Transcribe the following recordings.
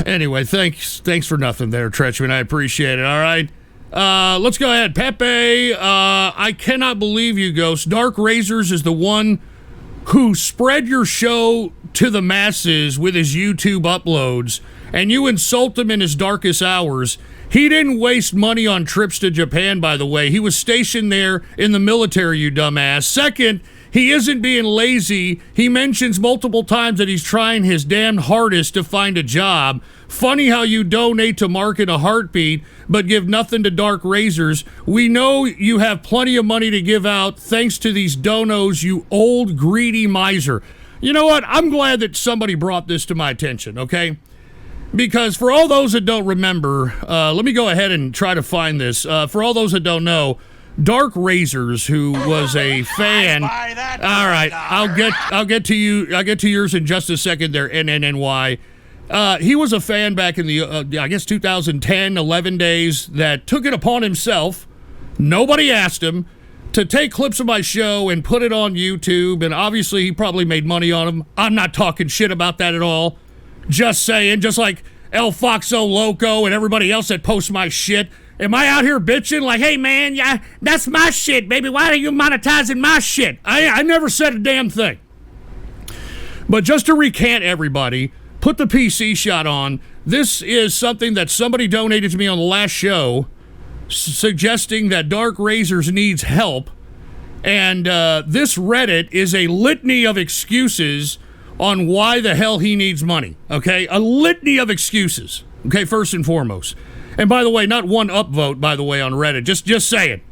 Anyway, thanks for nothing there, Tretchman. I appreciate it. All right. Let's go ahead. Pepe, I cannot believe you, Ghost. Dark Razors is the one who spread your show to the masses with his YouTube uploads, and you insult him in his darkest hours. He didn't waste money on trips to Japan, by the way. He was stationed there in the military, you dumbass. Second, he isn't being lazy. He mentions multiple times that he's trying his damn hardest to find a job. Funny how you donate to Mark in a heartbeat, but give nothing to Dark Razors. We know you have plenty of money to give out thanks to these donos, you old greedy miser. You know what? I'm glad that somebody brought this to my attention, okay? Because for all those that don't remember, let me go ahead and try to find this. For all those that don't know, Dark Razors, who was a fan. All right, I'll get to you. I'll get to yours in just a second. There, NNNY. He was a fan back in the I guess 2010, 11 days that took it upon himself. Nobody asked him to take clips of my show and put it on YouTube, and obviously he probably made money on them. I'm not talking shit about that at all. Just saying, just like El Foxo Loco and everybody else that posts my shit. Am I out here bitching like, hey man, yeah, that's my shit, baby. Why are you monetizing my shit? I never said a damn thing. But just to recant everybody, put the PC shot on. This is something that somebody donated to me on the last show, suggesting that Dark Razors needs help. And this Reddit is a litany of excuses on why the hell he needs money, okay? A litany of excuses, okay, first and foremost. And by the way, not one upvote, by the way, on Reddit, just saying.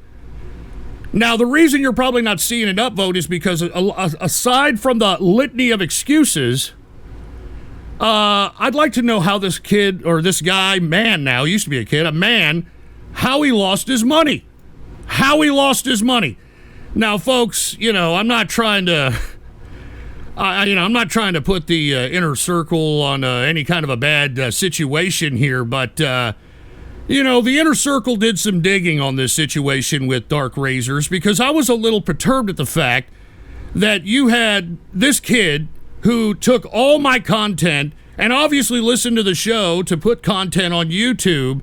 Now, the reason you're probably not seeing an upvote is because aside from the litany of excuses, I'd like to know how this kid, or this guy, man now, used to be a kid, a man, how he lost his money. How he lost his money. Now, folks, you know, I'm not trying to... I'm not trying to put the inner circle on any kind of a bad situation here, but, the inner circle did some digging on this situation with Dark Razors because I was a little perturbed at the fact that you had this kid who took all my content and obviously listened to the show to put content on YouTube,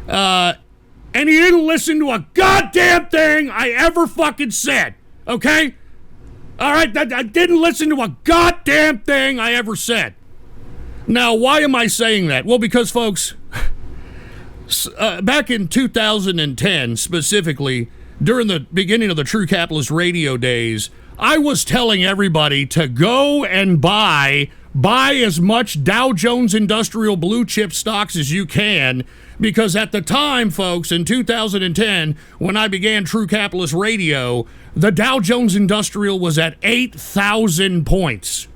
and he didn't listen to a goddamn thing I ever fucking said, okay? All right, I didn't listen to a goddamn thing I ever said. Now, why am I saying that? Well, because, folks, back in 2010, specifically, during the beginning of the True Capitalist radio days, I was telling everybody to go and buy as much Dow Jones Industrial blue chip stocks as you can, because at the time, folks, in 2010, when I began True Capitalist Radio, the Dow Jones Industrial was at 8,000 points.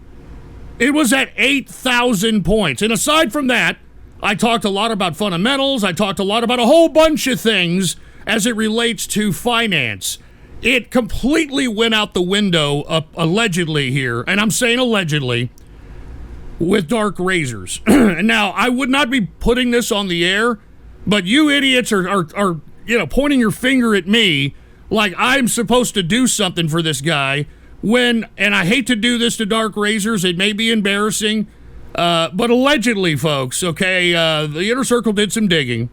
It was at 8,000 points. And aside from that, I talked a lot about fundamentals. I talked a lot about a whole bunch of things as it relates to finance. It completely went out the window, allegedly here, and I'm saying allegedly, with Dark Razors. Now, I would not be putting this on the air, but you idiots are pointing your finger at me like I'm supposed to do something for this guy when, and I hate to do this to Dark Razors, it may be embarrassing, but allegedly, folks, okay, the Inner Circle did some digging,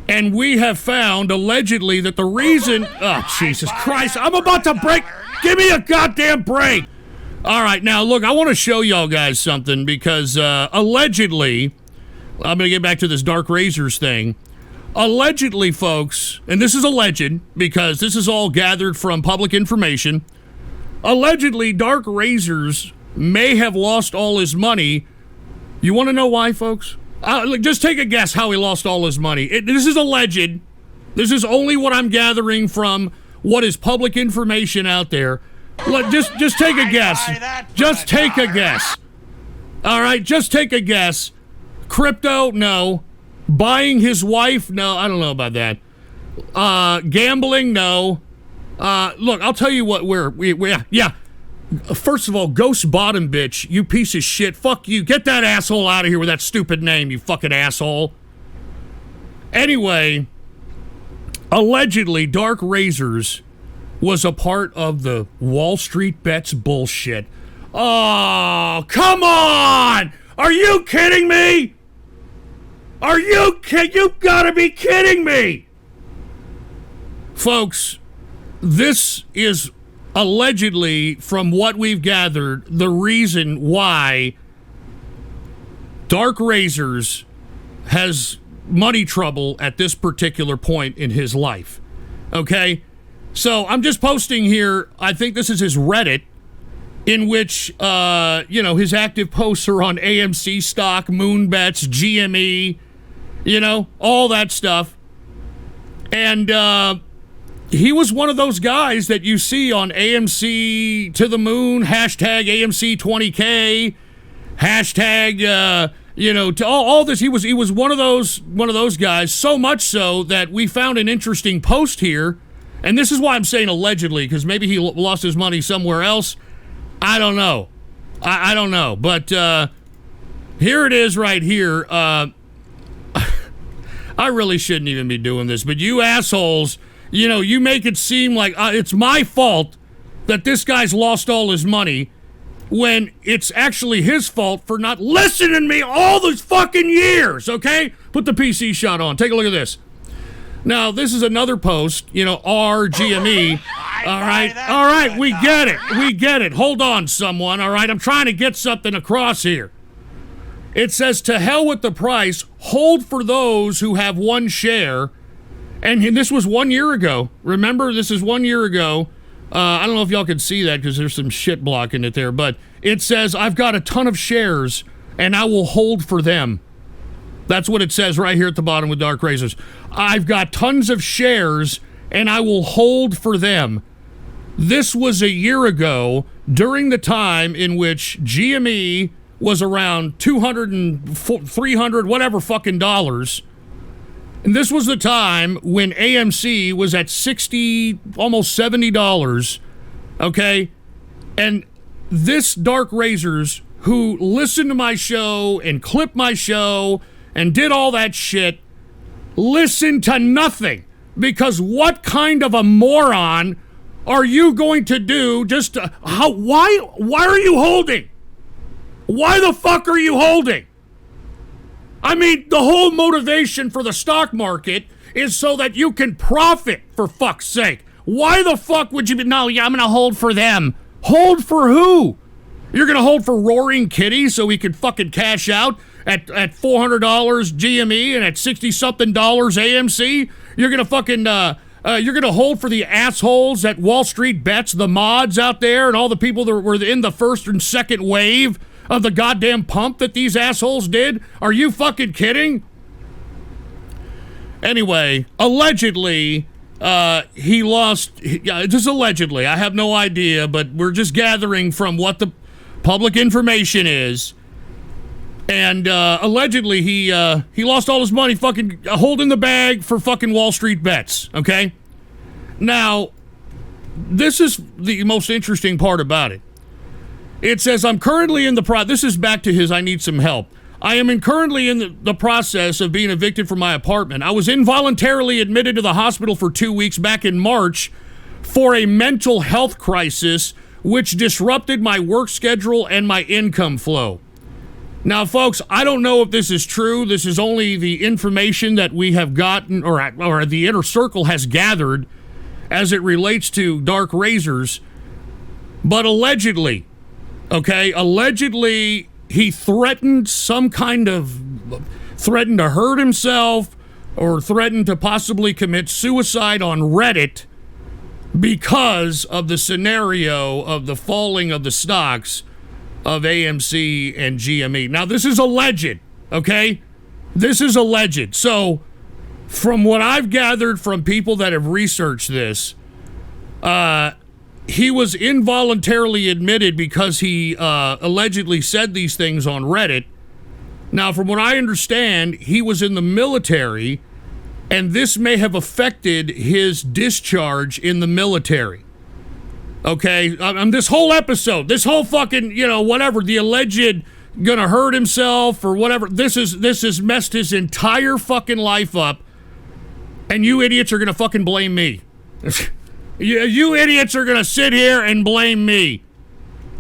and we have found, allegedly, that the reason, oh, Jesus Christ, I'm about to break, give me a goddamn break. All right, now, look, I want to show y'all guys something because, allegedly, I'm going to get back to this Dark Razors thing. Allegedly, folks, and this is alleged because this is all gathered from public information, allegedly, Dark Razors may have lost all his money. You want to know why, folks? Just take a guess how he lost all his money. This is alleged. This is only what I'm gathering from what is public information out there. Just take a guess. Just take a guess. All right, just take a guess. Crypto, no. Buying his wife, no. I don't know about that. Gambling, no. Look, I'll tell you what. Yeah. First of all, Ghost Bottom bitch, you piece of shit. Fuck you. Get that asshole out of here with that stupid name, you fucking asshole. Anyway, allegedly, Dark Razors was a part of the Wall Street Bets bullshit. Oh, come on! Are you kidding me? You gotta be kidding me! Folks, this is allegedly, from what we've gathered, the reason why Dark Razors has money trouble at this particular point in his life. Okay? So I'm just posting here, I think this is his Reddit, in which, his active posts are on AMC stock, Moonbets, GME, all that stuff. And he was one of those guys that you see on AMC to the moon, hashtag AMC 20K, hashtag, to all this. He was one of those guys, so much so that we found an interesting post here. And this is why I'm saying allegedly, because maybe he lost his money somewhere else. I don't know. I don't know. But here it is right here. I really shouldn't even be doing this. But you assholes, you make it seem like it's my fault that this guy's lost all his money when it's actually his fault for not listening to me all those fucking years, okay? Put the PC shot on. Take a look at this. Now, this is another post, RGME. All right, we get it. Hold on, someone, all right? I'm trying to get something across here. It says, to hell with the price, hold for those who have one share. And this was 1 year ago. Remember, this is 1 year ago. I don't know if y'all can see that because there's some shit blocking it there, but it says, I've got a ton of shares, and I will hold for them. That's what it says right here at the bottom with Dark Razors. I've got tons of shares, and I will hold for them. This was a year ago, during the time in which GME was around $200 and $300, whatever fucking dollars. And this was the time when AMC was at $60, almost $70, okay? And this Dark Razors, who listened to my show and clipped my show and did all that shit, listened to nothing. Because what kind of a moron are you going to do just to, why are you holding? Why the fuck are you holding? I mean, the whole motivation for the stock market is so that you can profit, for fuck's sake. Why the fuck would you be, no, yeah, I'm going to hold for them. Hold for who? You're going to hold for Roaring Kitty so he can fucking cash out at $400 GME and at 60-something dollars AMC? You're going to fucking, you're going to hold for the assholes at Wall Street Bets, the mods out there, and all the people that were in the first and second wave of the goddamn pump that these assholes did? Are you fucking kidding? Anyway, allegedly, he lost, just allegedly, I have no idea, but we're just gathering from what the public information is. And allegedly, he lost all his money fucking holding the bag for fucking Wall Street Bets, okay? Now, this is the most interesting part about it. It says, I'm currently in the this is back to his I need some help. I am currently in the process of being evicted from my apartment. I was involuntarily admitted to the hospital for 2 weeks back in March for a mental health crisis, which disrupted my work schedule and my income flow. Now, folks, I don't know if this is true. This is only the information that we have gotten, or the inner circle has gathered as it relates to Dark Razors. But allegedly, okay, allegedly he threatened threatened to hurt himself or threatened to possibly commit suicide on Reddit because of the scenario of the falling of the stocks of AMC and GME. Now, this is alleged, okay? This is alleged. So, from what I've gathered from people that have researched this, he was involuntarily admitted because he allegedly said these things on Reddit. Now, from what I understand, he was in the military, and this may have affected his discharge in the military. Okay, this whole episode, this whole fucking, whatever, the alleged gonna hurt himself or whatever, this has messed his entire fucking life up, and you idiots are gonna fucking blame me. You idiots are gonna sit here and blame me.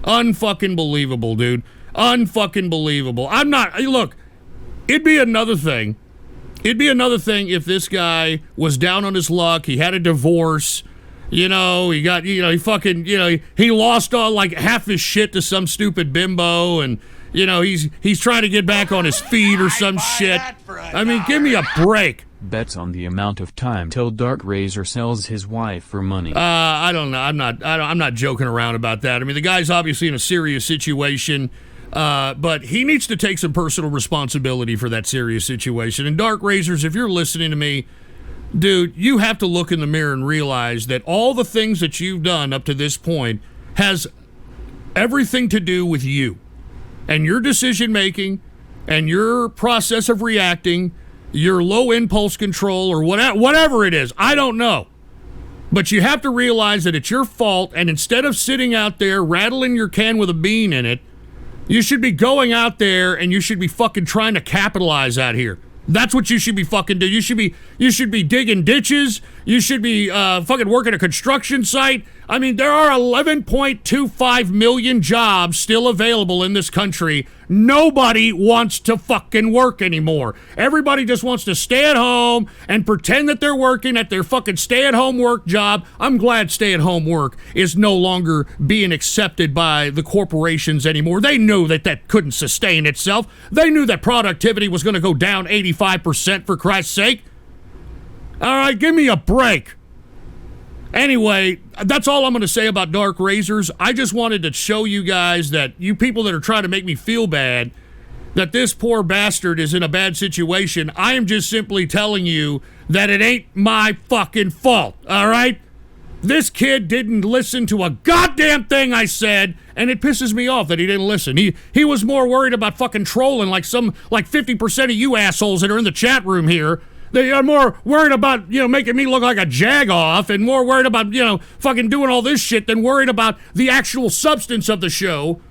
Unfucking believable, dude. Unfucking believable. Look, it'd be another thing It'd be another thing if this guy was down on his luck. He had a divorce. He got, he fucking, he lost all like half his shit to some stupid bimbo, and he's trying to get back on his feet or some shit. I mean, give me a break. Bets on the amount of time till Dark Razor sells his wife for money. I don't know. I'm not joking around about that. I mean, the guy's obviously in a serious situation, but he needs to take some personal responsibility for that serious situation. And Dark Razors, if you're listening to me, dude, you have to look in the mirror and realize that all the things that you've done up to this point has everything to do with you and your decision making and your process of reacting, your low impulse control, or whatever it is. I don't know. But you have to realize that it's your fault, and instead of sitting out there rattling your can with a bean in it, you should be going out there and you should be fucking trying to capitalize out here. That's what you should be fucking doing. You should be digging ditches. You should be fucking working a construction site. I mean, there are 11.25 million jobs still available in this country. Nobody wants to fucking work anymore. Everybody just wants to stay at home and pretend that they're working at their fucking stay-at-home work job. I'm glad stay-at-home work is no longer being accepted by the corporations anymore. They knew that couldn't sustain itself. They knew that productivity was going to go down 85%, for Christ's sake. All right, give me a break. Anyway, that's all I'm going to say about Dark Razors. I just wanted to show you guys that you people that are trying to make me feel bad, that this poor bastard is in a bad situation. I am just simply telling you that it ain't my fucking fault, all right? This kid didn't listen to a goddamn thing I said, and it pisses me off that he didn't listen. He was more worried about fucking trolling like 50% of you assholes that are in the chat room here. They are more worried about, making me look like a jag-off and more worried about, fucking doing all this shit than worried about the actual substance of the show.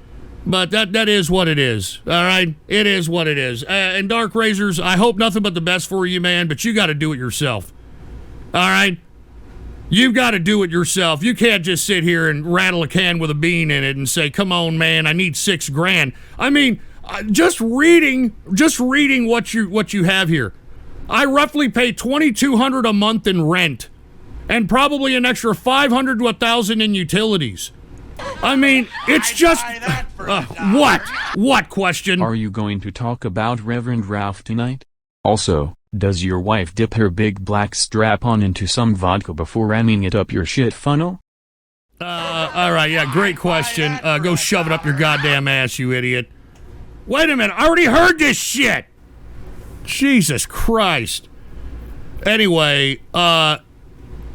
But that is what it is, all right? It is what it is. And Dark Razors, I hope nothing but the best for you, man, but you got to do it yourself, all right? You've got to do it yourself. You can't just sit here and rattle a can with a bean in it and say, come on, man, I need $6,000. I mean, just reading what you have here. I roughly pay $2,200 a month in rent and probably an extra $500 to $1,000 in utilities. I mean, it's just what question? Are you going to talk about Reverend Ralph tonight? Also, does your wife dip her big black strap-on into some vodka before ramming it up your shit funnel? All right, yeah, great question. Go shove it up your goddamn ass, you idiot. Wait a minute, I already heard this shit. Jesus Christ. Anyway,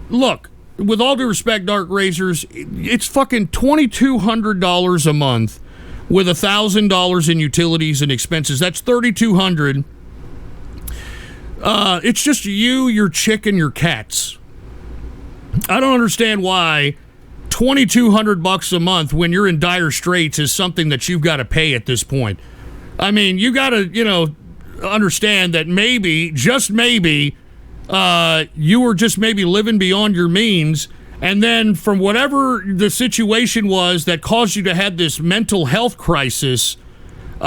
look, with all due respect, Dark Razors, it's fucking $2,200 a month with $1,000 in utilities and expenses. That's $3,200. It's just you, your chick, and your cats. I don't understand why $2,200 a month when you're in dire straits is something that you've got to pay at this point. I mean, you got to, understand that maybe, just maybe, you were just maybe living beyond your means, and then from whatever the situation was that caused you to have this mental health crisis, with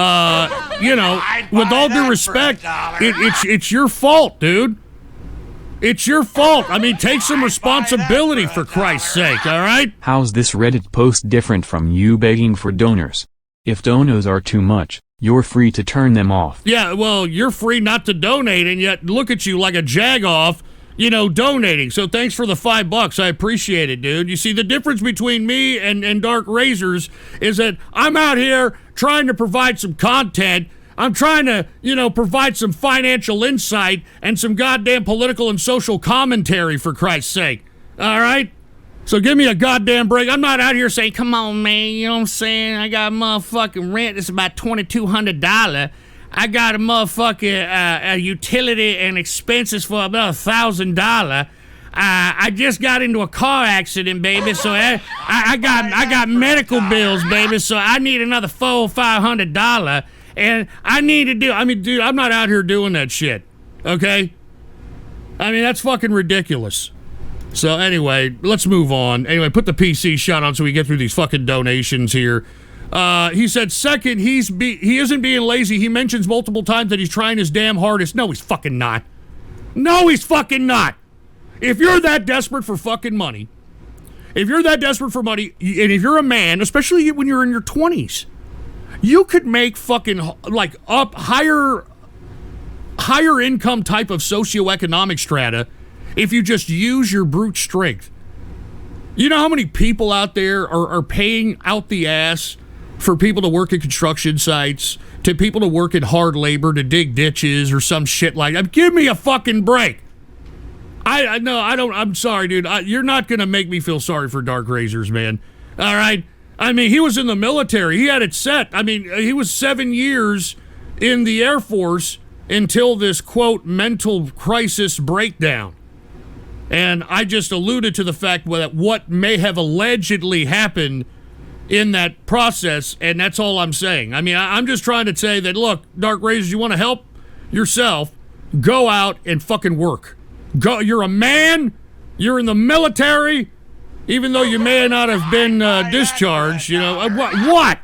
all due respect, it's your fault, dude. It's your fault. I mean, take some responsibility, for Christ's sake, all right? How's this Reddit post different from you begging for donors? If donos are too much, you're free to turn them off. Yeah, well, you're free not to donate, and yet look at you like a jag-off, donating. So thanks for the $5. I appreciate it, dude. You see, the difference between me and Dark Razors is that I'm out here trying to provide some content. I'm trying to, provide some financial insight and some goddamn political and social commentary, for Christ's sake. All right? So give me a goddamn break. I'm not out here saying, come on, man, you know what I'm saying? I got a motherfucking rent. It's about $2,200. I got a motherfucking a utility and expenses for about $1,000. I just got into a car accident, baby, so I got medical bills, baby, so I need another $400-500. And I need to dude, I'm not out here doing that shit, okay? I mean, that's fucking ridiculous. So anyway, let's move on. Anyway, put the PC shot on so we get through these fucking donations here. He said, second, he isn't being lazy. He mentions multiple times that he's trying his damn hardest. No, he's fucking not. No, he's fucking not. If you're that desperate for fucking money, and if you're a man, especially when you're in your 20s, you could make fucking like up higher income type of socioeconomic strata if you just use your brute strength. You know how many people out there are paying out the ass for people to work at construction sites, to people to work at hard labor, to dig ditches or some shit like that? Give me a fucking break. I'm sorry, dude. You're not going to make me feel sorry for Dark Razors, man. All right? I mean, he was in the military. He had it set. I mean, he was 7 years in the Air Force until this, quote, mental crisis breakdown. And I just alluded to the fact that what may have allegedly happened in that process, and that's all I'm saying. I mean, I'm just trying to say that, look, Dark Razors, you want to help yourself, go out and fucking work. Go. You're a man. You're in the military. Even though you may not have been discharged, you know.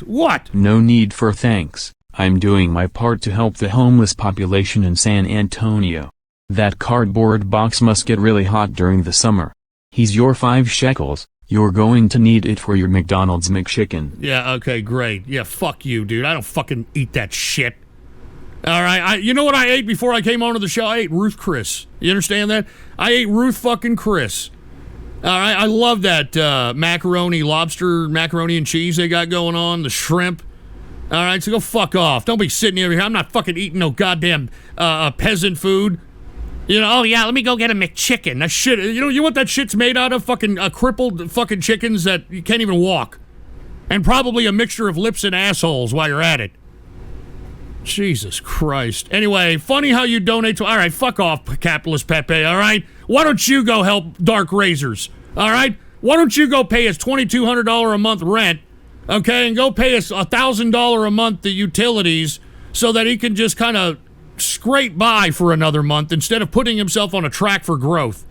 What? No need for thanks. I'm doing my part to help the homeless population in San Antonio. That cardboard box must get really hot during the summer. He's your 5 shekels. You're going to need it for your McDonald's McChicken. Yeah, okay, great. Yeah, fuck you, dude. I don't fucking eat that shit. All right, you know what I ate before I came onto the show? I ate Ruth Chris. You understand that? I ate Ruth fucking Chris. All right, I love that lobster macaroni and cheese they got going on, the shrimp. All right, so go fuck off. Don't be sitting over here. I'm not fucking eating no goddamn peasant food. You know, oh yeah, let me go get a McChicken. That shit, you know what that shit's made out of? Fucking crippled fucking chickens that you can't even walk. And probably a mixture of lips and assholes while you're at it. Jesus Christ. Anyway, funny how you donate to... All right, fuck off, capitalist Pepe, all right? Why don't you go help Dark Razors, all right? Why don't you go pay us $2,200 a month rent, okay, and go pay us $1,000 a month the utilities so that he can just kind of scrape by for another month instead of putting himself on a track for growth.